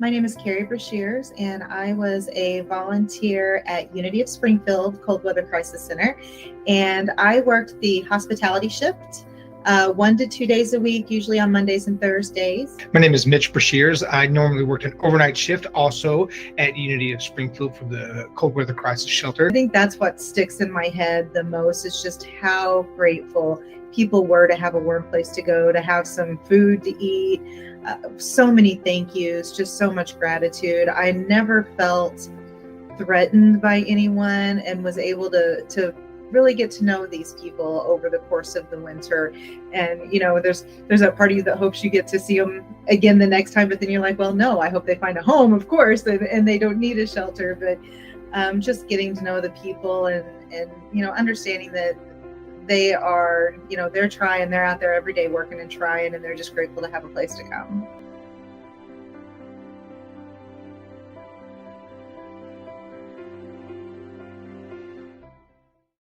My name is Carrie Brashears, and I was a volunteer at Unity of Springfield Cold Weather Crisis Center. And I worked the hospitality shift 1 to 2 days a week, usually on Mondays and Thursdays. My name is Mitch Brashears. I normally worked an overnight shift also at Unity of Springfield for the Cold Weather Crisis Shelter. I think that's what sticks in my head the most is just how grateful people were to have a warm place to go, to have some food to eat. So many thank yous, just so much gratitude. I never felt threatened by anyone and was able to really get to know these people over the course of the winter. And there's that part of you that hopes you get to see them again the next time, but then you're like, well, no, I hope they find a home, of course, and they don't need a shelter. But just getting to know the people and understanding that they are, they're trying, they're out there every day working and trying, and they're just grateful to have a place to come.